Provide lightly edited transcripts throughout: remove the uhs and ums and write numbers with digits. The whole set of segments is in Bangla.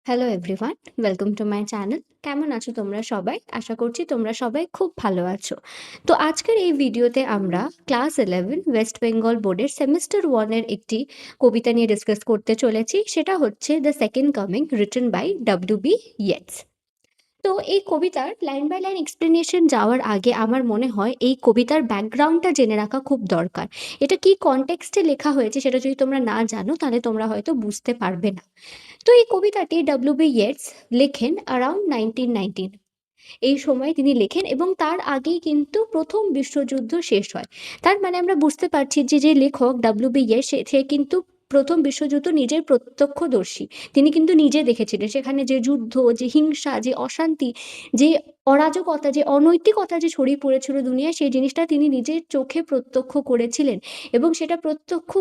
Hello everyone, welcome to my channel. কেমন আছো তোমরা সবাই? আশা করছি তোমরা সবাই খুব ভালো আছো। তো আজকের এই ভিডিওতে আমরা ক্লাস 11 ওয়েস্ট বেঙ্গল বোর্ডের সেমেস্টার 1 এর একটি কবিতা নিয়ে ডিসকাস করতে চলেছি। সেটা হচ্ছে the second coming, written by W B. Yeats. তো এই কবিতার লাইন বাই লাইন এক্সপ্লেনেশন যাওয়ার আগে আমার মনে হয় এই কবিতার ব্যাকগ্রাউন্ডটা জেনে রাখা খুব দরকার। এটা কি কনটেক্সটে লেখা হয়েছে সেটা যদি তোমরা না জানো তাহলে তোমরা হয়তো বুঝতে পারবে না। তো এই কবিতাটি ডব্লিউ.বি. ইয়েটস লেখেন অ্যারাউন্ড 1919। এই সময় তিনি লেখেন এবং তার আগেই কিন্তু প্রথম বিশ্বযুদ্ধ শেষ হয়। তার মানে আমরা বুঝতে পারছি যে লেখক ডব্লিউ.বি. ইয়েটস সে কিন্তু প্রথম বিশ্বযুদ্ধ নিজের প্রত্যক্ষদর্শী। তিনি কিন্তু নিজে দেখেছিলেন সেখানে যে যুদ্ধ, যে হিংসা, যে অশান্তি, যে অরাজকতা, যে অনৈতিকতা যে ছড়িয়ে পড়েছিল দুনিয়ায়, সেই জিনিসটা তিনি নিজের চোখে প্রত্যক্ষ করেছিলেন এবং সেটা প্রত্যক্ষ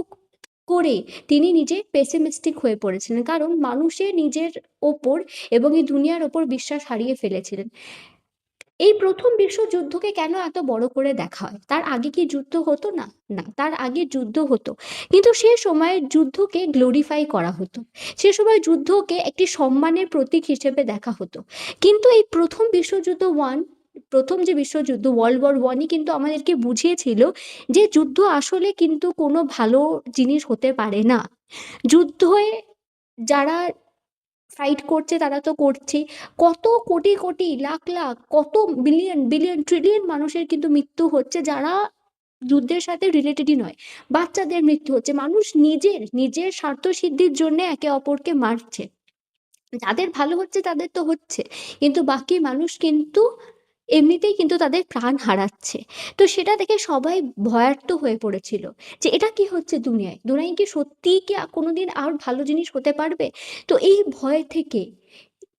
করে তিনি নিজে পেসিমিস্টিক হয়ে পড়েছিলেন। কারণ মানুষের নিজের ওপর এবং এই দুনিয়ার ওপর বিশ্বাস হারিয়ে ফেলেছিলেন। এই প্রথম বিশ্বযুদ্ধকে কেন এত বড় করে দেখা হয়? তার আগে কি যুদ্ধ হতো না? না, তার আগে যুদ্ধ হতো। কিন্তু সে সময় যুদ্ধকে গ্লোরিফাই করা হতো। সে সময় যুদ্ধকে একটি সম্মানের প্রতীক হিসেবে দেখা হতো। কিন্তু এই প্রথম বিশ্বযুদ্ধ 1, প্রথম যে বিশ্বযুদ্ধ ওয়ার্ল্ড ওয়ার 1 ই কিন্তু আমাদেরকে বুঝিয়েছিল যে যুদ্ধ আসলে কিন্তু কোনো ভালো জিনিস হতে পারে না। যুদ্ধে যারা ফাইট করছে তারা তো করছেই। কত কোটি, কোটি, লাখ, লাখ, কত বিলিয়ন, বিলিয়ন, ট্রিলিয়ন মানুষের কিন্তু মৃত্যু হচ্ছে যারা যুদ্ধের সাথে রিলেটেডই নয়। বাচ্চাদের মৃত্যু হচ্ছে। মানুষ নিজের স্বার্থসিদ্ধির জন্যে একে অপরকে মারছে। যাদের ভালো হচ্ছে তাদের তো হচ্ছে। কিন্তু বাকি মানুষ কিন্তু এমনিতেই কিন্তু তাদের প্রাণ হারাচ্ছে। তো সেটা দেখে সবাই ভয়ার্ত হয়ে পড়েছিল যে এটা কি হচ্ছে দুনিয়ায়? দুনিয়ায় কি সত্যিই কি কোনোদিন আর ভালো জিনিস হতে পারবে? তো এই ভয় থেকে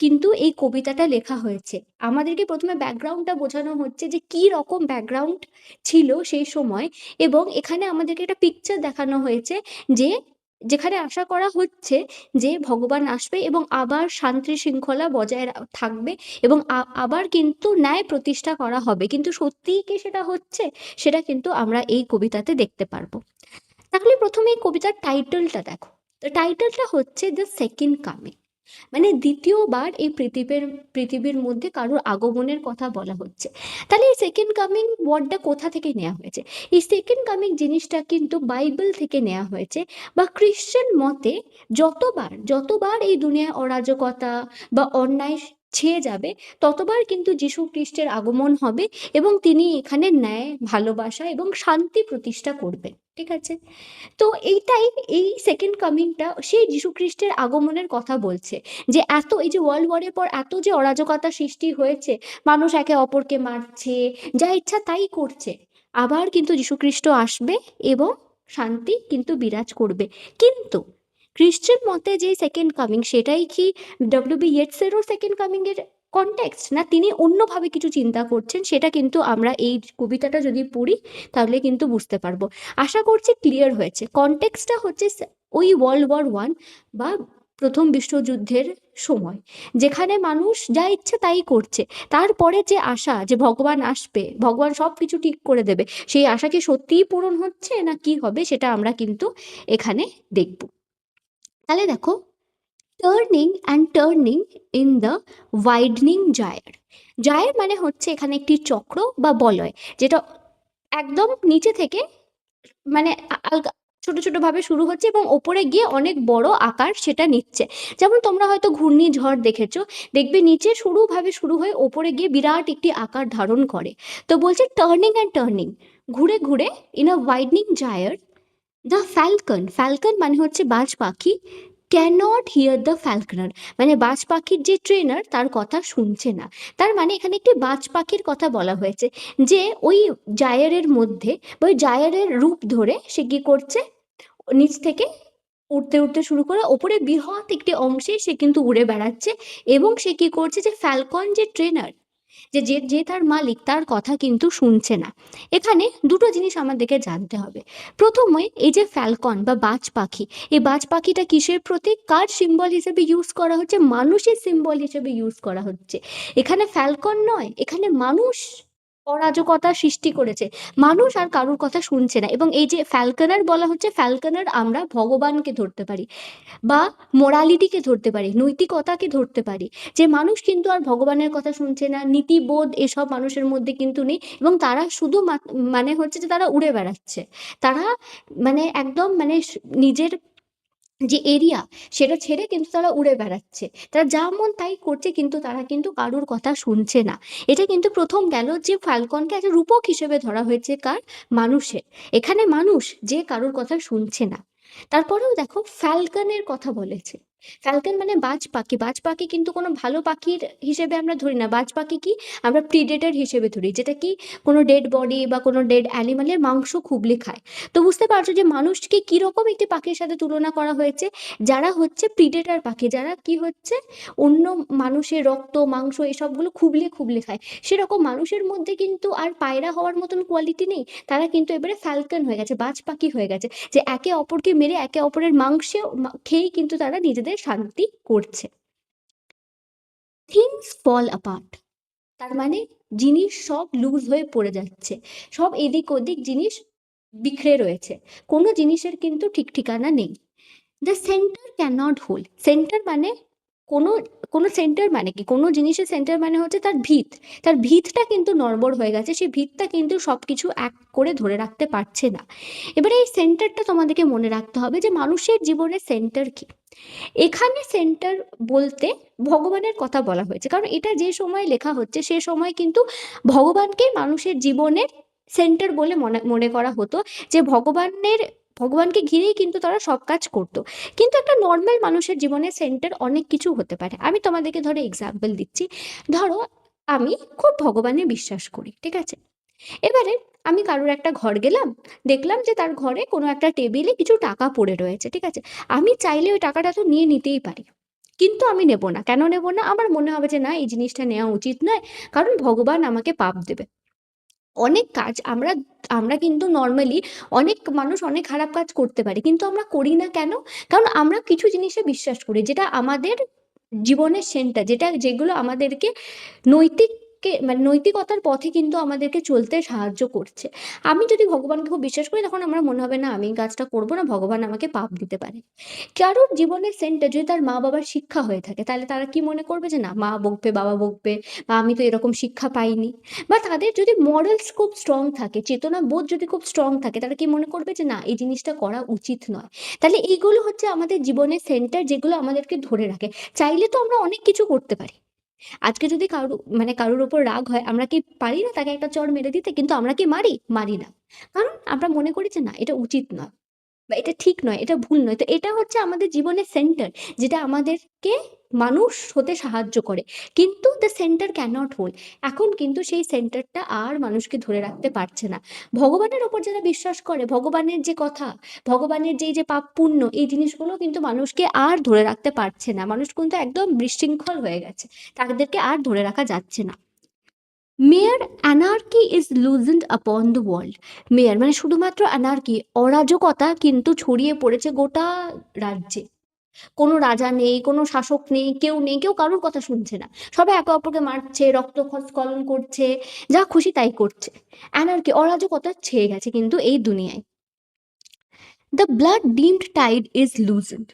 কিন্তু এই কবিতাটা লেখা হয়েছে। আমাদেরকে ১ম এ ব্যাকগ্রাউন্ডটা বোঝানো হচ্ছে যে কি রকম ব্যাকগ্রাউন্ড ছিল সেই সময় এবং এখানে আমাদেরকে একটা পিকচার দেখানো হয়েছে যে যেখানে আশা করা হচ্ছে যে ভগবান আসবে এবং আবার শান্তি শৃঙ্খলা বজায় থাকবে এবং আবার কিন্তু ন্যায় প্রতিষ্ঠা করা হবে। কিন্তু সত্যিই কি সেটা হচ্ছে? সেটা কিন্তু আমরা এই কবিতাতে দেখতে পারবো। তাহলে ১ম এই কবিতার টাইটেলটা দেখো। তো টাইটেলটা হচ্ছে 'দ্য সেকেন্ড কামিং'। মানে দ্বিতীয়বার এই পৃথিবীর মধ্যে কারোর আগমনের কথা বলা হচ্ছে। তাহলে এই সেকেন্ড কামিং ওয়ার্ডটা কোথা থেকে নেয়া হয়েছে? এই সেকেন্ড কামিং জিনিসটা কিন্তু বাইবেল থেকে নেয়া হয়েছে বা খ্রিশ্চান মতে যতবার এই দুনিয়ায় অরাজকতা বা অন্যায় ছেয়ে যাবে, ততবার কিন্তু যীশু খ্রিস্টের আগমন হবে এবং তিনি এখানে ন্যায়, ভালোবাসা এবং শান্তি প্রতিষ্ঠা করবেন। ঠিক আছে? তো এইটাই, এই সেকেন্ড কামিংটা সেই যীশুখ্রিস্টের আগমনের কথা বলছে। যে এত এই যে ওয়ার্ল্ড ওয়ারের পর এত যে অরাজকতা সৃষ্টি হয়েছে, মানুষ একে অপরকে মারছে, যা ইচ্ছা তাই করছে। আবার কিন্তু যীশুখ্রিস্ট আসবে এবং শান্তি কিন্তু বিরাজ করবে। কিন্তু খ্রিশ্চান মতে যে সেকেন্ড কামিং সেটাই কি ডব্লিউ.বি. ইয়েটসেরও সেকেন্ড কামিং এর কনটেক্সট? না তিনি অন্যভাবে কিছু চিন্তা করছেন সেটা কিন্তু আমরা এই কবিতাটা যদি পড়ি তাহলে কিন্তু বুঝতে পারবো। আশা করছি ক্লিয়ার হয়েছে। কনটেক্সটটা হচ্ছে ওই ওয়ার্ল্ড ওয়ার 1 বা প্রথম বিশ্বযুদ্ধের সময়। যেখানে মানুষ যা ইচ্ছে তাই করছে। তারপরে যে আশা যে ভগবান আসবে, ভগবান সবকিছু ঠিক করে দেবে, সেই আশা কি সত্যিই পূরণ হচ্ছে না কি হবে সেটা আমরা কিন্তু এখানে দেখব। তাহলে দেখো, টার্নিং ইন দ্য ওয়াইডনিং জায়ার। জায়ার মানে হচ্ছে এখানে একটি চক্র বা বলয়, যেটা একদম নিচে থেকে মানে আলগা ছোট, ছোট ভাবে শুরু হচ্ছে এবং ওপরে গিয়ে অনেক বড় আকার সেটা নিচ্ছে। যেমন তোমরা হয়তো ঘূর্ণিঝড় দেখেছো। দেখবে নিচে সরুভাবে শুরু হয়ে ওপরে গিয়ে বিরাট একটি আকার ধারণ করে। তো বলছে টার্নিং, ঘুরে, ঘুরে ইন আ ওয়াইডনিং জায়ার দ্য ফ্যালকন মানে হচ্ছে বাজ পাখি, ক্যানট হিয়ার দ্য ফ্যালকনার মানে বাজ পাখির যে ট্রেনার তার কথা শুনছে না। তার মানে এখানে একটি বাজ পাখির কথা বলা হয়েছে যে ওই জায়ারের মধ্যে বা ওই জায়ারের রূপ ধরে সে কি করছে, নিচ থেকে উড়তে শুরু করে ওপরে বৃহৎ একটি অংশে সে কিন্তু উড়ে বেড়াচ্ছে এবং সে কি করছে যে ফ্যালকন যে ট্রেনার যে তার মালিক তার কথা কিন্তু শুনছে না। এখানে দুটো জিনিস আমাদেরকে জানতে হবে। প্রথমে এই যে ফ্যালকন বা বাজ পাখি, এই বাজ পাখিটা কিসের প্রতীক, কার সিম্বল হিসেবে ইউজ করা হচ্ছে? মানুষের সিম্বল হিসেবে ইউজ করা হচ্ছে। এখানে ফ্যালকন নয়, এখানে মানুষ অরাজকতা সৃষ্টি করেছে। মানুষ আর কারুর কথা শুনছে না এবং এই যে ফ্যালকনার বলা হচ্ছে, ফ্যালকনার আমরা ভগবানকে ধরতে পারি বা মোরালিটিকে ধরতে পারি, নৈতিকতাকে ধরতে পারি। যে মানুষ কিন্তু আর ভগবানের কথা শুনছে না, নীতিবোধ এসব মানুষের মধ্যে কিন্তু নেই এবং তারা শুধু মানে হচ্ছে যে তারা উড়ে বেড়াচ্ছে। তারা মানে একদম মানে নিজের যে এরিয়া সেটা ছেড়ে কিন্তু তারা উড়ে বেড়াচ্ছে। তারা যা মন তাই করছে কিন্তু তারা কিন্তু কারুর কথা শুনছে না। এটা কিন্তু ১ম গেল যে ফ্যালকনকে একটা রূপক হিসেবে ধরা হয়েছে কার? মানুষের। এখানে মানুষ যে কারুর কথা শুনছে না। তারপরেও দেখো ফ্যালকনের কথা বলেছে। ফ্যালকন মানে বাজ পাখি। বাজ পাখি কিন্তু কোনো ভালো পাখির হিসেবে আমরা ধরি না। বাজ পাখি কি? আমরা প্রিডেটর হিসেবে ধরি। যেটা কি কোনো ডেড বডি বা কোনো ডেড অ্যানিমালের মাংস খুবলে খায়। তো বুঝতে পারছো যে মানুষকে কিরকম একটি পাখির সাথে তুলনা করা হয়েছে, যারা হচ্ছে প্রিডেটার পাখি, যারা কি হচ্ছে অন্য মানুষের রক্ত মাংস এসবগুলো খুবলে খুবলে খায়। সেরকম মানুষের মধ্যে কিন্তু আর পায়রা হওয়ার মতন কোয়ালিটি নেই। তারা কিন্তু এবারে ফ্যালকন হয়ে গেছে, বাজ পাখি হয়ে গেছে, যে একে অপরকে মেরে একে অপরের মাংসে খেয়েই কিন্তু তারা নিজেদের শান্তি করছে। থিংস ফল অ্যাপার্ট, তার মানে জিনিস সব লুজ হয়ে পড়ে যাচ্ছে, সব এদিক ওদিক জিনিস বিখরে রয়েছে, কোনো জিনিসের কিন্তু ঠিক ঠিকানা নেই। The centre can not hold, centre মানে কোনো কোনো সেন্টার মানে কি, কোনো জিনিসের সেন্টার মানে হচ্ছে তার ভিত, তার ভিতটা কিন্তু নড়বড় হয়ে গেছে, সেই ভিতটা কিন্তু সব কিছু এক করে ধরে রাখতে পারছে না। এবারে এই সেন্টারটা তোমাদেরকে মনে রাখতে হবে যে মানুষের জীবনের সেন্টার কি। এখানে সেন্টার বলতে ভগবানের কথা বলা হয়েছে, কারণ এটা যে সময় লেখা হচ্ছে সে সময় কিন্তু ভগবানকে মানুষের জীবনের সেন্টার বলে মনে মনে করা হতো, যে ভগবানকে ঘিরেই কিন্তু তারা সব কাজ করতো। কিন্তু একটা নর্মাল মানুষের জীবনের সেন্টার অনেক কিছু হতে পারে। আমি তোমাদেরকে ধরো এক্সাম্পল দিচ্ছি। ধরো আমি খুব ভগবানে বিশ্বাস করি, ঠিক আছে? এবারে আমি কারোর একটা ঘর গেলাম, দেখলাম যে তার ঘরে কোনো একটা টেবিলে কিছু টাকা পড়ে রয়েছে, ঠিক আছে? আমি চাইলে ওই টাকাটা তো নিয়ে নিতেই পারি, কিন্তু আমি নেব না। কেন নেব না? আমার মনে হবে যে না, এই জিনিসটা নেওয়া উচিত নয়, কারণ ভগবান আমাকে পাপ দেবে। অনেক কাজ আমরা আমরা কিন্তু নর্মালি, অনেক মানুষ অনেক খারাপ কাজ করতে পারে কিন্তু আমরা করি না কেন? কারণ আমরা কিছু জিনিসে বিশ্বাস করি যেটা আমাদের জীবনের সেন্টার, যেগুলো আমাদেরকে মানে নৈতিকতার পথে কিন্তু আমাদেরকে চলতে সাহায্য করছে। আমি যদি ভগবানকে খুব বিশ্বাস করি, তখন আমার মনে হবে না আমি এই কাজটা করবো না, ভগবান আমাকে পাপ দিতে পারে। কারোর জীবনের সেন্টার যদি তার মা বাবার শিক্ষা হয়ে থাকে, তাহলে তারা কি মনে করবে যে না, মা বকবে বাবা বকবে, বা আমি তো এরকম শিক্ষা পাইনি। বা তাদের যদি মরালস খুব স্ট্রং থাকে, চেতনা বোধ যদি খুব স্ট্রং থাকে, তারা কি মনে করবে যে না, এই জিনিসটা করা উচিত নয়। তাহলে এইগুলো হচ্ছে আমাদের জীবনের সেন্টার, যেগুলো আমাদেরকে ধরে রাখে। চাইলে তো আমরা অনেক কিছু করতে পারি। আজকে যদি কারুর ওপর রাগ হয়, আমরা কি পারি না তাকে একটা চড় মেরে দিতে? কিন্তু আমরা কি মারি? মারি না। কারণ আমরা মনে করি যে না, এটা উচিত নয় বা এটা ঠিক নয়, এটা ভুল নয়। তো এটা হচ্ছে আমাদের জীবনের সেন্টার, যেটা আমাদেরকে মানুষ হতে সাহায্য করে। কিন্তু দ্য সেন্টার ক্যানট হোল্ড, এখন কিন্তু সেই সেন্টারটা আর মানুষকে ধরে রাখতে পারছে না। ভগবানের ওপর যারা বিশ্বাস করে, ভগবানের যে কথা, ভগবানের যে পাপ পুণ্য, এই জিনিসগুলো কিন্তু মানুষকে আর ধরে রাখতে পারছে না। মানুষ কিন্তু একদম বিশৃঙ্খল হয়ে গেছে, তাদেরকে আর ধরে রাখা যাচ্ছে না। মেয়ার anarchy is লুজেন্ড upon the world, মেয়ার মানে শুধুমাত্র অ্যানার্কি, অরাজকতা কিন্তু ছড়িয়ে পড়েছে গোটা রাজ্যে। কোনো রাজা নেই, কোনো শাসক নেই, কেউ কারোর কথা শুনছে না। সবাই একে অপরকে মারছে, রক্তস্খলন করছে, যা খুশি তাই করছে। অ্যানার্কি, অরাজকতা ছেয়ে গেছে কিন্তু এই দুনিয়ায়। The blood dimmed tide is loosed,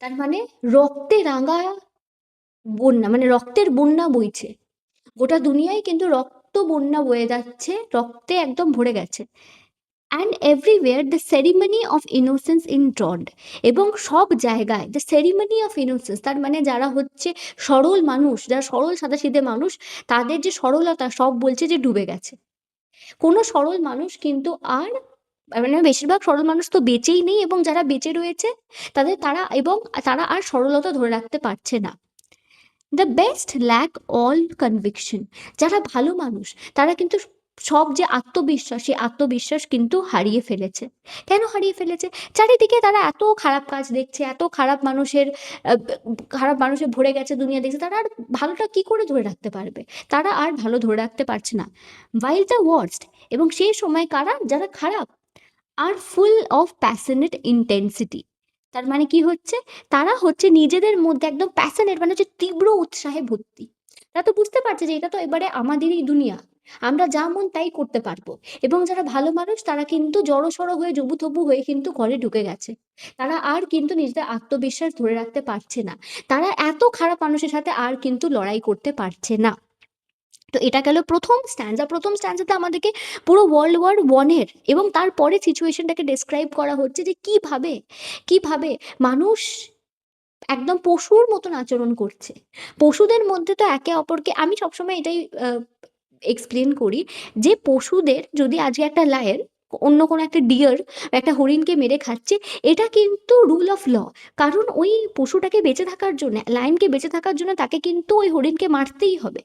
তার মানে রক্তে রাঙা বন্যা, মানে রক্তের বন্যা বইছে গোটা দুনিয়ায়, কিন্তু রক্ত বন্যা বয়ে যাচ্ছে, রক্তে একদম ভরে গেছে। And everywhere the ceremony of innocence is drowned, এবং সব জায়গায় দ্য সেরিমনি অফ ইনোসেন্স, তার মানে যারা হচ্ছে সরল মানুষ, যারা সরল সাদাসিধে মানুষ, তাদের যে সরলতা সব বলছে যে ডুবে গেছে। কোনো সরল মানুষ কিন্তু আর, মানে বেশিরভাগ সরল মানুষ তো বেঁচেই নেই, এবং যারা বেঁচে রয়েছে তারা আর সরলতা ধরে রাখতে পারছে না। The best lack all conviction, যারা ভালো মানুষ তারা কিন্তু সব যে আত্মবিশ্বাস, সেই আত্মবিশ্বাস কিন্তু হারিয়ে ফেলেছে। কেন হারিয়ে ফেলেছে? চারিদিকে তারা এত খারাপ কাজ দেখছে, এত খারাপ মানুষে ভরে গেছে দুনিয়া, দেখছে, তারা আর ভালোটা কি করে ধরে রাখতে পারবে? তারা আর ভালো ধরে রাখতে পারছে না। ওয়াইল দ্য ওয়ার্স্ট, এবং সেই সময় কারা, যারা খারাপ, আর ফুল অফ প্যাশনেট ইন্টেন্সিটি, তার মানে কি হচ্ছে, তারা হচ্ছে নিজেদের মধ্যে একদম প্যাশনেট, মানে হচ্ছে তীব্র উৎসাহে ভর্তি। তারা তো বুঝতে পারছে যে এটা তো এবারে আমাদেরই দুনিয়া, আমরা যা মন তাই করতে পারবো। এবং যারা ভালো মানুষ তারা কিন্তু জড়সড় হয়ে জবুথবু হয়ে কিন্তু ঘরে ঢুকে গেছে। তারা আর কিন্তু নিজেদের আত্মবিশ্বাস ধরে রাখতে পারছে না। তারা এত খারাপ মানুষের সাথে আর কিন্তু লড়াই করতে পারছে না। তো এটা গেল ১ম স্ট্যান্জা। ১ম স্ট্যান্জাতে আমাদেরকে পুরো ওয়ার্ল্ড ওয়ার 1 এর এবং তারপরে সিচুয়েশনটাকে ডেসক্রাইব করা হচ্ছে যে কিভাবে মানুষ একদম পশুর মতন আচরণ করছে। পশুদের মধ্যে তো একে অপরকে আমি সবসময় এটাই এক্সপ্লেন করি যে পশুদের যদি আজকে একটা লায়ন অন্য কোনো একটা ডিয়ার একটা হরিণকে মেরে খাচ্ছে, এটা কিন্তু রুল অফ ল। কারণ ওই পশুটাকে বেঁচে থাকার জন্যে, লায়নকে বেঁচে থাকার জন্য তাকে কিন্তু ওই হরিণকে মারতেই হবে।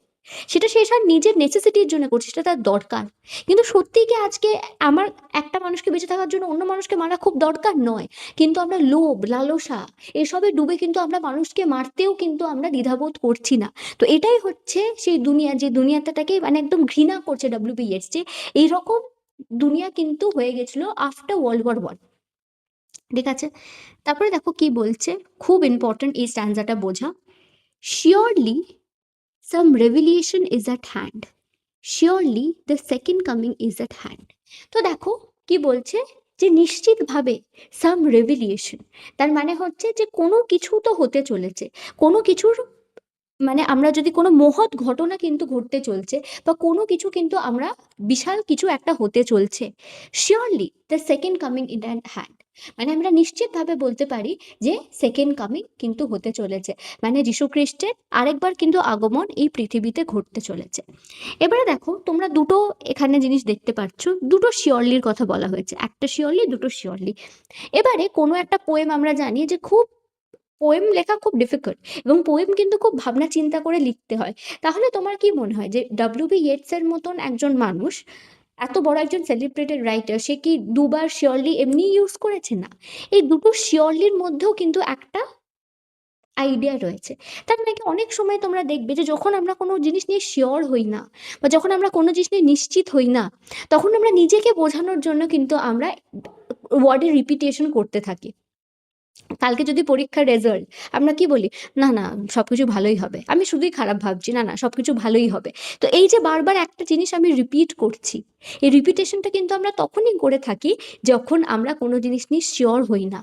সেটা সে তার নিজের নেসেসিটির জন্য করছে, সেটা তার দরকার। কিন্তু সত্যিই কি আজকে আমার একটা মানুষকে বেঁচে থাকার জন্য অন্য মানুষকে মারা খুব দরকার নয়। কিন্তু আমরা লোভ, লালসা এসবে ডুবে কিন্তু আমরা মানুষকে মারতেও কিন্তু আমরা দ্বিধাবোধ করছি না। তো এটাই হচ্ছে সেই দুনিয়া, যে দুনিয়াটাকে মানে একদম ঘৃণা করছে ডব্লিউ.বি. ইয়েটস, যে এইরকম দুনিয়া কিন্তু হয়ে গেছিল আফটার ওয়ার্ল্ড ওয়ার 1। ঠিক আছে? তারপরে দেখো কি বলছে, খুব ইম্পর্টেন্ট এই স্ট্যান্জাটা বোঝা। Surely some revelation is at hand. Surely the second coming is at hand. তো দেখো কি বলছে, যে নিশ্চিতভাবে সাম রেভিলিয়েশন, তার মানে হচ্ছে যে কোনো কিছু তো হতে চলেছে, কোনো কিছুর মানে আমরা যদি কোনো মহৎ ঘটনা কিন্তু ঘটতে চলছে বা কোনো কিছু কিন্তু আমরা বিশাল কিছু একটা হতে চলছে। Surely the second coming in and hand, মানে আমরা নিশ্চিতভাবে বলতে পারি যে সেকেন্ড কামিং কিন্তু হতে চলেছে, মানে যীশু খ্রিস্টের আরেকবার কিন্তু আগমন এই পৃথিবীতে ঘটতে চলেছে। এবারে দেখো তোমরা দুটো এখানে জিনিস দেখতে পাচ্ছ, দুটো শিওরলির কথা বলা হয়েছে, একটা শিওরলি দুটো শিওরলি। এবারে কোনো একটা পোয়েম আমরা জানি যে খুব পোয়েম লেখা খুব ডিফিকাল্ট এবং পোয়েম কিন্তু খুব ভাবনা চিন্তা করে লিখতে হয়। তাহলে তোমার কি মনে হয় যে ডব্লিউ.বি. ইয়েটসের মতন একজন মানুষ, এত বড় একজন সেলিব্রেটেড রাইটার, সে কি দুবার শিওরলি এমনি ইউজ করেছে? না। এই দুটো শিওরলির মধ্যেও কিন্তু একটা আইডিয়া রয়েছে। তার মানে কি অনেক সময় তোমরা দেখবে যে যখন আমরা কোনো জিনিস নিয়ে শিওর হই না বা যখন আমরা কোনো জিনিস নিয়ে নিশ্চিত হই না, তখন আমরা নিজেকে বোঝানোর জন্য কিন্তু আমরা ওয়ার্ডের রিপিটেশন করতে থাকি। কালকে যদি পরীক্ষার রেজাল্ট, আমরা কি বলি? না, না সবকিছু ভালোই হবে। আমি শুধুই খারাপ ভাবছি। না, না সবকিছু ভালোই হবে। তো এই যে বারবার একটা জিনিস আমি রিপিট করছি, এই রিপিটেশনটা কিন্তু আমরা তখনই করে থাকি যখন আমরা কোনো জিনিস নিয়ে সিওর হই না।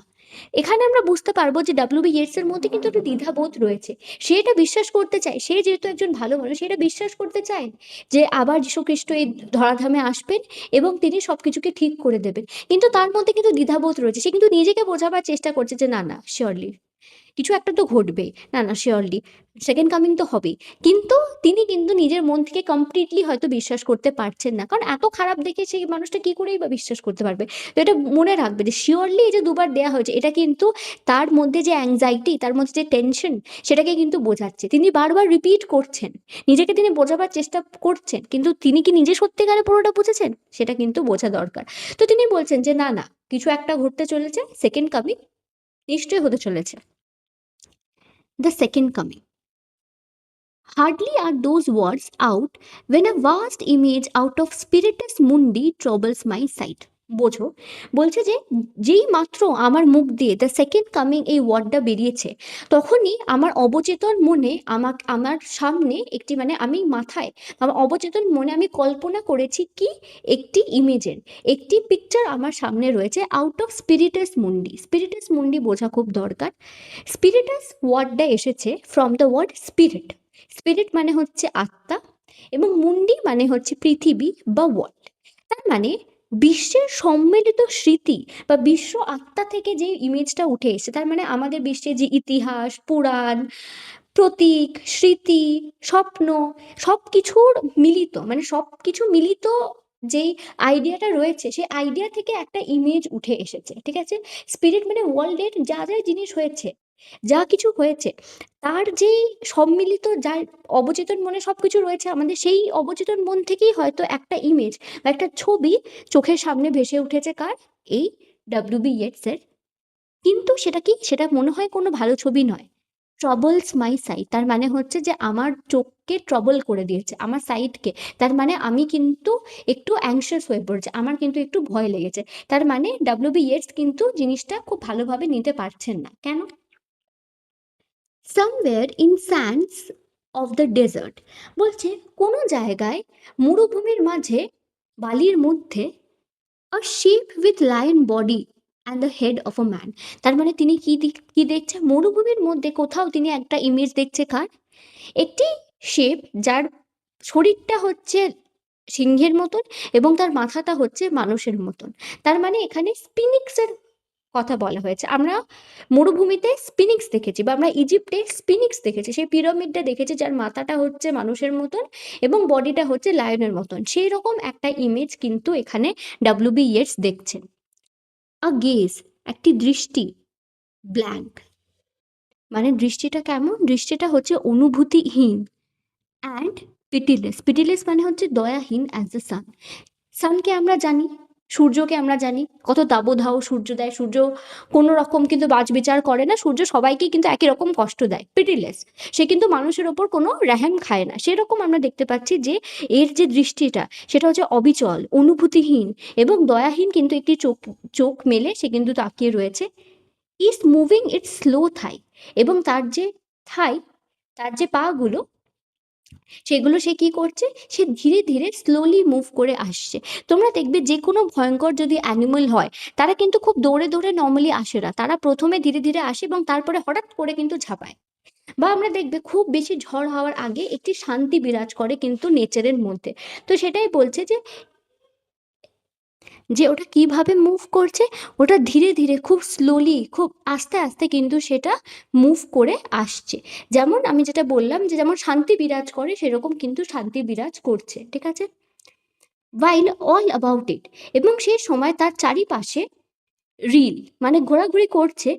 এখানে আমরা বুঝতে পারবো যে ডব্লিউ.বি. ইয়েটসের মধ্যে কিন্তু একটা দ্বিধাবোধ রয়েছে। সে এটা বিশ্বাস করতে চায়, সে যেহেতু একজন ভালো মানুষ, সে এটা বিশ্বাস করতে চায় যে আবার যীশুখ্রিস্ট এই ধরাধামে আসবেন এবং তিনি সবকিছুকে ঠিক করে দেবেন। কিন্তু তার মধ্যে কিন্তু দ্বিধাবোধ রয়েছে। সে কিন্তু নিজেকে বোঝাবার চেষ্টা করছে যে না, না শিওরলি কিছু একটা তো ঘটবেই। না, না শিওরলি সেকেন্ড কামিং তো হবেই। কিন্তু তিনি কিন্তু নিজের মন থেকে কমপ্লিটলি হয়তো বিশ্বাস করতে পারছেন না। কারণ এত খারাপ দেখে সেই মানুষটা কি করেই বা বিশ্বাস করতে পারবে? তো এটা মনে রাখবে যে শিওরলি এই যে দুবার দেয়া হয়েছে, এটা কিন্তু তার মধ্যে যে অ্যাংজাইটি, তার মধ্যে যে টেনশন, সেটাকে কিন্তু বোঝাচ্ছে। তিনি বারবার রিপিট করছেন। নিজেকে তিনি বোঝাবার চেষ্টা করছেন। কিন্তু তিনি কি নিজে সত্যিকারে পুরোটা বুঝেছেন? সেটা কিন্তু বোঝা দরকার। তো তিনি বলছেন যে না, না কিছু একটা ঘটতে চলেছে, সেকেন্ড কামিং নিশ্চয়ই হতে চলেছে। The second coming. Hardly are those words out when a vast image out of Spiritus Mundi troubles my sight. বোঝো, বলছে যে যেই মাত্র আমার মুখ দিয়ে দ্য সেকেন্ড কামিং এই ওয়ার্ডটা বেরিয়েছে, তখনই আমার অবচেতন মনে আমার সামনে একটি মানে আমি মাথায় আমার অবচেতন মনে আমি কল্পনা করেছি কি একটি ইমেজের একটি পিকচার আমার সামনে রয়েছে আউট অফ স্পিরিটাস মুন্ডি। স্পিরিটাস মুন্ডি বোঝা খুব দরকার। স্পিরিটাস ওয়ার্ডটা এসেছে from the word spirit. Spirit মানে হচ্ছে আত্মা এবং মুন্ডি মানে হচ্ছে পৃথিবী বা ওয়ার্ল্ড। তার মানে বিশ্বের সম্মিলিত স্মৃতি বা বিশ্ব আত্মা থেকে যে ইমেজটা উঠে এসেছে, তার মানে আমাদের বিশ্বের যে ইতিহাস, পুরাণ, প্রতীক, স্মৃতি, স্বপ্ন সবকিছুর মিলিত, মানে সবকিছু মিলিত যেই আইডিয়াটা রয়েছে, সেই আইডিয়া থেকে একটা ইমেজ উঠে এসেছে। ঠিক আছে? স্পিরিট মানে ওয়ার্ল্ডের যা যা জিনিস হয়েছে, যা কিছু হয়েছে, তার যেই সম্মিলিত যার অবচেতন মনে সবকিছু রয়েছে আমাদের, সেই অবচেতন মন থেকেই হয়তো একটা ইমেজ বা একটা ছবি চোখের সামনে ভেসে উঠেছে। কার? এই ডব্লিউ.বি. ইয়েটসের। কিন্তু সেটা কি? সেটা মনে হয় কোনো ভালো ছবি নয়। ট্রাবলস মাই সাইট, তার মানে হচ্ছে যে আমার চোখকে ট্রাবল করে দিয়েছে, আমার সাইটকে। তার মানে আমি কিন্তু একটু অ্যাংশিয়াস হয়ে পড়েছি, আমার কিন্তু একটু ভয় লেগেছে। তার মানে ডব্লিউ.বি. ইয়েটস কিন্তু জিনিসটা খুব ভালোভাবে নিতে পারছেন না। কেন? Somewhere in sands of the desert. বলছে কোনো জায়গায় মরুভূমির মাঝে বালির মধ্যে a shape with lion body and the head of a man. তার মানে তিনি কি দেখছে? মরুভূমির মধ্যে কোথাও তিনি একটা ইমেজ দেখছে কার? একটি শেপ যার শরীরটা হচ্ছে সিংহের মতন এবং তার মাথাটা হচ্ছে মানুষের মতন। তার মানে এখানে স্পিনিক্সের কথা বলা হয়েছে। আমরা মরুভূমিতে স্পিনিক্স দেখেছি বা আমরা ইজিপ্টে স্পিনিক্স দেখেছি। সেই পিরামিডটা দেখেছি যার মাথাটা হচ্ছে মানুষের মতন এবং বডিটা হচ্ছে লায়নের মতন। সেই রকম একটা ইমেজ কিন্তু এখানে ডব্লিউ.বি. ইয়েটস দেখছেন। আ গেজ, একটি দৃষ্টি, ব্ল্যাঙ্ক মানে দৃষ্টিটা কেমন? দৃষ্টিটা হচ্ছে অনুভূতিহীন অ্যান্ড পিটিলেস। পিটিলেস মানে হচ্ছে দয়াহীন অ্যাজ দ্য সান। সানকে আমরা জানি, সূর্যকে আমরা জানি কত দাবদাহ সূর্য দেয়। সূর্য কোনো রকম কিন্তু বাছবিচার করে না। সূর্য সবাইকেই কিন্তু একই রকম কষ্ট দেয়। পিটিলেস। সে কিন্তু মানুষের ওপর কোনো রেহেম খায় না। সেরকম আমরা দেখতে পাচ্ছি যে এর যে দৃষ্টিটা সেটা হচ্ছে অবিচল, অনুভূতিহীন এবং দয়াহীন, কিন্তু একটি চোখ চোখ মেলে সে কিন্তু তাকিয়ে রয়েছে। ইজ মুভিং ইটস স্লো থাই, এবং তার যে থাই, তার যে পাগুলো সেগুলো সে কি করছে? সে ধীরে ধীরে স্লোলি মুভ করে আসছে। তোমরা দেখবে যে কোনো ভয়ঙ্কর যদি অ্যানিমাল হয় তারা কিন্তু খুব দৌড়ে দৌড়ে নর্মালি আসে না। তারা প্রথমে ধীরে ধীরে আসে এবং তারপরে হঠাৎ করে কিন্তু ঝাঁপায়। বা আমরা দেখবে খুব বেশি ঝড় হওয়ার আগে একটি শান্তি বিরাজ করে কিন্তু নেচারের মধ্যে। তো সেটাই বলছে যে যে ওটা কিভাবে মুভ করছে, ওটা ধীরে ধীরে খুব স্লোলি, খুব আস্তে আস্তে কিন্তু সেটা মুভ করে আসছে। যেমন আমি যেটা বললাম যে যেমন শান্তি বিরাজ করে সেরকম কিন্তু শান্তি বিরাজ করছে, ঠিক আছে? while all about it, এবং সেই সময় তার চারিপাশে রিল মানে ঘোরাঘুরি করছে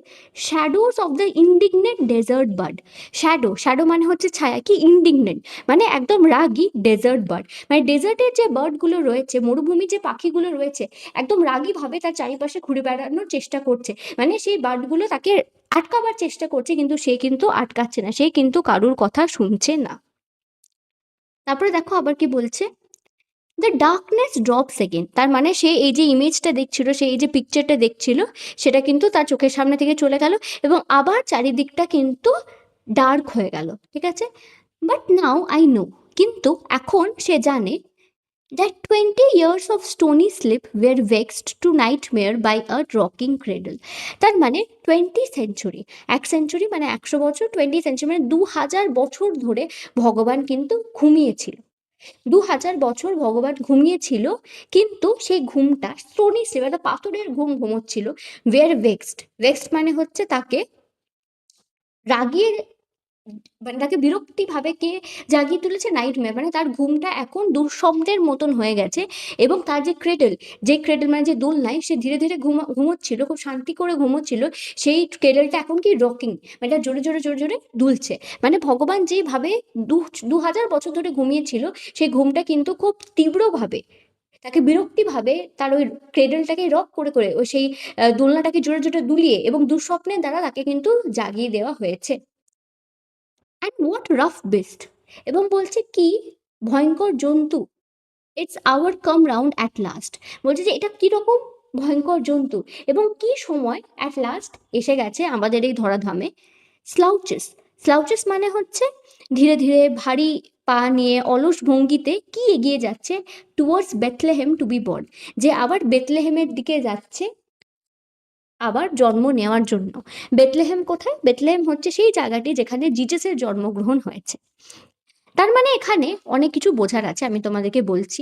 shadows of the indignant desert bird. Shadow, shadow মানে হচ্ছে ছায়া, কি ইন্ডিগনেন্ট মানে একদম রাগী ডেজার্ট বার্ড। মানে ডেজার্টের যে বার্ডগুলো রয়েছে, মরুভূমি যে পাখিগুলো রয়েছে, একদম রাগীভাবে তার চারিপাশে ঘুরে বেড়ানোর চেষ্টা করছে। মানে সেই বার্ডগুলো তাকে আটকাবার চেষ্টা করছে, কিন্তু সে কিন্তু আটকাচ্ছে না, সে কিন্তু কারুর কথা শুনছে না। তারপরে দেখো আবার কি বলছে, দ্য ডার্কনেস ড্রপস এগেন। তার মানে সে এই যে ইমেজটা দেখছিল, সে এই যে পিকচারটা দেখছিল, সেটা কিন্তু তার চোখের সামনে থেকে চলে গেল এবং আবার চারিদিকটা কিন্তু ডার্ক হয়ে গেল, ঠিক আছে? বাট নাও আই নো, কিন্তু এখন সে জানে that 20 years of stony sleep were vexed to nightmare by a rocking cradle. তার মানে 20 সেঞ্চুরি, এক সেঞ্চুরি মানে 100 বছর, 20 সেঞ্চুরি মানে 2000 বছর ধরে ভগবান কিন্তু ঘুমিয়েছিল। 2000 বছর ভগবান ঘুমিয়েছিল, কিন্তু সেই ঘুমটা স্টোনি স্লিপ, একটা পাথরের ঘুম ঘুমোচ্ছিল। ওয়ের ভেক্সড, ভেক্সড মানে হচ্ছে তাকে রাগিয়ে, মানে তাকে বিরক্তিভাবে কে জাগিয়ে তুলেছে? নাইটমেয়ার, মানে তার ঘুমটা এখন দুঃস্বপ্নের মতন হয়ে গেছে। এবং তার যে ক্রেডল, যে ক্রেডল মানে যে দোলনায় সে ধীরে ধীরে ঘুমোচ্ছিল, খুব শান্তি করে ঘুমোচ্ছিল, সেই ক্রেডলটা এখন কি রকিং, মানে এটা জোরে জোরে জোরে জোরে দুলছে। মানে ভগবান যেভাবে 2000 বছর ধরে ঘুমিয়েছিল, সেই ঘুমটা কিন্তু খুব তীব্রভাবে তাকে বিরক্তিভাবে তার ওই ক্রেডলটাকে রক করে করে ওই সেই দোলনাটাকে জোরে জোরে দুলিয়ে এবং দুঃস্বপ্নের দ্বারা তাকে কিন্তু জাগিয়ে দেওয়া হয়েছে। অ্যান্ড হোয়াট রাফ বেস্ট, এবং বলছে কি ভয়ঙ্কর জন্তু, its hour come round at last. বলছে যে এটা কীরকম ভয়ঙ্কর জন্তু এবং কি সময় অ্যাট লাস্ট এসে গেছে আমাদের এই ধরাধামে। স্লাউচেস, স্লাউচেস মানে হচ্ছে ধীরে ধীরে ভারী পা নিয়ে অলস ভঙ্গিতে কি এগিয়ে যাচ্ছে towards Bethlehem to be born, যে আবার বেথলেহেমের দিকে যাচ্ছে আবার জন্ম নেওয়ার জন্য। বেথলেহেম কোথায়? বেথলেহেম হচ্ছে সেই জায়গাটি যেখানে জিজাসের জন্মগ্রহণ হয়েছে। তার মানে এখানে অনেক কিছু বোঝার আছে, আমি তোমাদেরকে বলছি।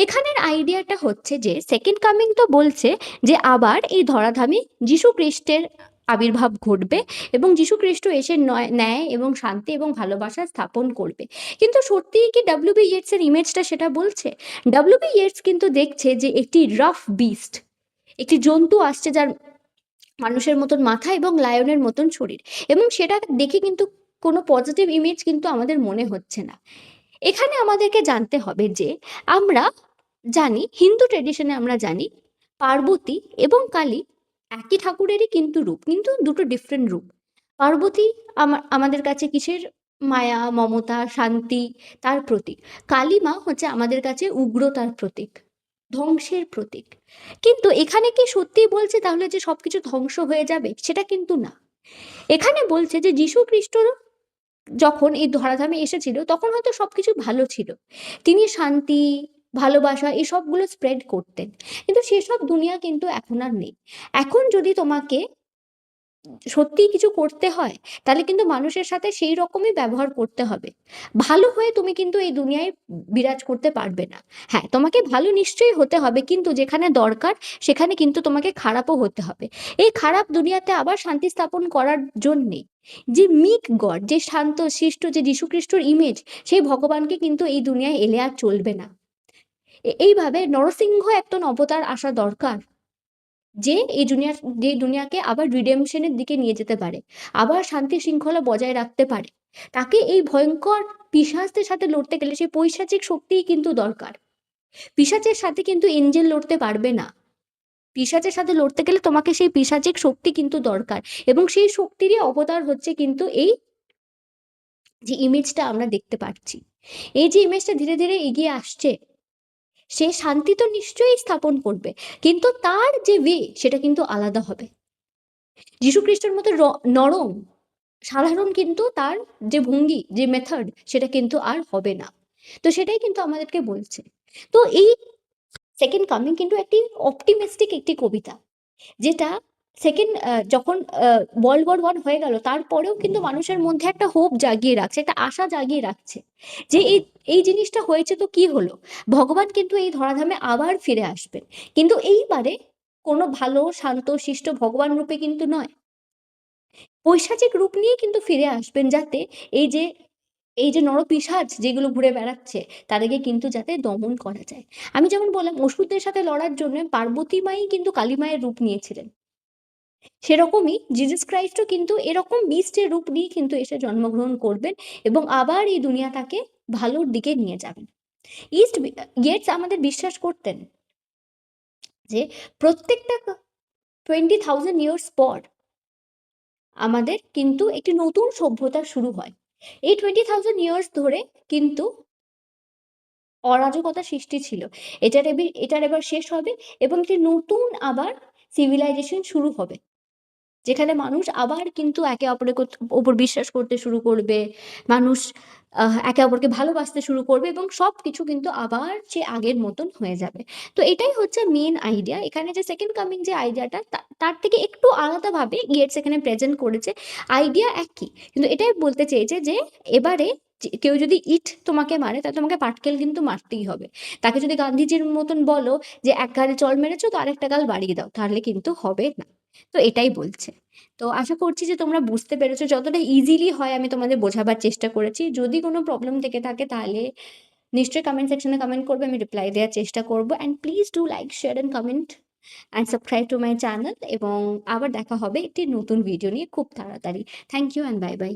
এখানের আইডিয়াটা হচ্ছে যে সেকেন্ড কামিং তো বলছে যে আবার এই ধরাধামে যীশু খ্রিস্টের আবির্ভাব ঘটবে এবং যীশু খ্রিস্ট এসে ন্যায় এবং শান্তি এবং ভালোবাসা স্থাপন করবে। কিন্তু সত্যিই কি ডব্লিউ.বি. ইয়েটসের ইমেজটা সেটা বলছে? ডব্লিউ.বি. ইয়েটস কিন্তু দেখছে যে একটি রাফ বিস্ট, একটি জন্তু আসছে যার মানুষের মতন মাথা এবং লায়নের মতন শরীর, এবং সেটা দেখে কিন্তু কোনো পজিটিভ ইমেজ কিন্তু আমাদের মনে হচ্ছে না। এখানে আমাদেরকে জানতে হবে যে আমরা জানি, হিন্দু ট্রেডিশনে আমরা জানি পার্বতী এবং কালী একই ঠাকুরেরই কিন্তু রূপ, কিন্তু দুটো ডিফারেন্ট রূপ। পার্বতী আমাদের কাছে কিসের? মায়া, মমতা, শান্তি তার প্রতীক। কালী মা হচ্ছে আমাদের কাছে উগ্রতার প্রতীক, ধ্বংসের প্রতীক। কিন্তু এখানে কি সত্যিই বলছে তাহলে যে সবকিছু ধ্বংস হয়ে যাবে? সেটা কিন্তু না। এখানে বলছে যে যীশু খ্রিস্ট যখন এই ধরাধামে এসেছিল তখন হয়তো সবকিছু ভালো ছিল। তিনি শান্তি, ভালোবাসা এসবগুলো স্প্রেড করতেন। কিন্তু সেসব দুনিয়া কিন্তু এখন আর নেই। এখন যদি তোমাকে সত্যিই কিছু করতে হয়, তাহলে কিন্তু মানুষের সাথে সেই রকমই ব্যবহার করতে হবে। ভালো হয়ে তুমি কিন্তু এই দুনিয়ায় বিরাজ করতে পারবে না। হ্যাঁ, তোমাকে ভালো নিশ্চয়ই হতে হবে, কিন্তু যেখানে দরকার সেখানে কিন্তু তোমাকে খারাপও হতে হবে। এই খারাপ দুনিয়াতে আবার শান্তি স্থাপন করার জন্যে যে মিক গড, যে শান্ত শিষ্ট, যে যীশুখ্রিস্টর ইমেজ, সেই ভগবানকে কিন্তু এই দুনিয়ায় এলে আর চলবে না। এইভাবে নরসিংহ একজন অবতার আসা দরকার। যে এই দুনিয়াকে আবার রিডেম্পশন এর দিকে নিয়ে যেতে পারে, আবার শান্তি শৃঙ্খলা বজায় রাখতে পারে। তাকে এই ভয়ঙ্কর পিশাচদের সাথে লড়তে গেলে সেই পৈশাচিক শক্তিই কিন্তু দরকার। পিশাচের সাথে কিন্তু এঞ্জেল লড়তে পারবে না। পিশাচের সাথে লড়তে গেলে তোমাকে সেই পিশাচিক শক্তি কিন্তু দরকার, এবং সেই শক্তিরই অবতার হচ্ছে কিন্তু এই যে ইমেজটা আমরা দেখতে পাচ্ছি। এই যে ইমেজটা ধীরে ধীরে এগিয়ে আসছে, সে শান্তি তো নিশ্চয়ই স্থাপন করবে, কিন্তু তার যে ওয়ে সেটা কিন্তু আলাদা হবে। যীশুখ্রিস্টের মতো নরম, সাধারণ কিন্তু তার যে ভঙ্গি, যে মেথড, সেটা কিন্তু আর হবে না। তো সেটাই কিন্তু আমাদেরকে বলছে। তো এই সেকেন্ড কামিং কিন্তু একটি অপটিমিস্টিক একটি কবিতা, যেটা যখন ওয়ার্ল্ড ওয়ার 1 হয়ে গেল, তারপরেও কিন্তু মানুষের মধ্যে একটা হোপ জাগিয়ে রাখছে, একটা আশা জাগিয়ে রাখছে যে এই জিনিসটা হয়েছে তো কি হলো? ভগবান কিন্তু এই ধরাধামে আবার ফিরে আসবেন। কিন্তু এইবারে কোনো ভালো, শান্ত, শিষ্ট ভগবান রূপে কিন্তু নয়। পৈশাচিক রূপ নিয়ে কিন্তু ফিরে আসবেন, যাতে এই যে নরপিশাচ যেগুলো ঘুরে বেড়াচ্ছে, তাদেরকে কিন্তু যাতে দমন করা যায়। আমি যেমন বললাম, অসুরদের সাথে লড়ার জন্য পার্বতী মাই কিন্তু কালী মায়ের রূপ নিয়েছিলেন। সেরকমই জিসাস ক্রাইস্টও কিন্তু এরকম বিস্টের রূপ নিয়ে কিন্তু এসে জন্মগ্রহণ করবেন, এবং আবার এই দুনিয়াটাকে ভালোর দিকে নিয়ে যাবেন। গেটস আমাদের বিশ্বাস করতেন যে প্রত্যেকটা 20,000 ইয়ার্স পর আমাদের কিন্তু একটি নতুন সভ্যতা শুরু হয়। এই 20,000 ইয়ার্স ধরে কিন্তু অরাজকতা সৃষ্টি ছিল। এটার এবার শেষ হবে, এবং একটি নতুন আবার সিভিলাইজেশন শুরু হবে। যেখানে মানুষ আবার কিন্তু একে অপরের ওপর বিশ্বাস করতে শুরু করবে। মানুষ একে অপরকে ভালোবাসতে শুরু করবে, এবং সবকিছু কিন্তু আবার যে আগের মতন হয়ে যাবে। তো এটাই হচ্ছে মেইন আইডিয়া। এখানে যে সেকেন্ড কামিং যে আইডিয়াটা, তার থেকে একটু আলাদাভাবে গেটস এখানে প্রেজেন্ট করেছে। আইডিয়া একই। কিন্তু এটাই বলতে চেয়েছে যে এবারে কেউ যদি ইট তোমাকে মারে, তাহলে তোমাকে পাটকেল কিন্তু মারতেই হবে। তাকে যদি গান্ধীজির মতন বলো যে এক গালে চড় মেরেছো তো আরেকটা গাল বাড়িয়ে দাও, তাহলে কিন্তু হবে না। তো এটাই বলছে। তো আশা করছি যে তোমরা বুঝতে পেরেছো। যতটা ইজিলি হয় আমি তোমাদের বোঝাবার চেষ্টা করেছি। যদি কোনো প্রবলেম থেকে থাকে তাহলে নিশ্চয়ই কমেন্ট সেকশনে কমেন্ট করবে, আমি রিপ্লাই দেওয়ার চেষ্টা করব। And please do like, share and comment and subscribe to my channel, এবং আবার দেখা হবে একটি নতুন ভিডিও নিয়ে খুব তাড়াতাড়ি। Thank you and bye by.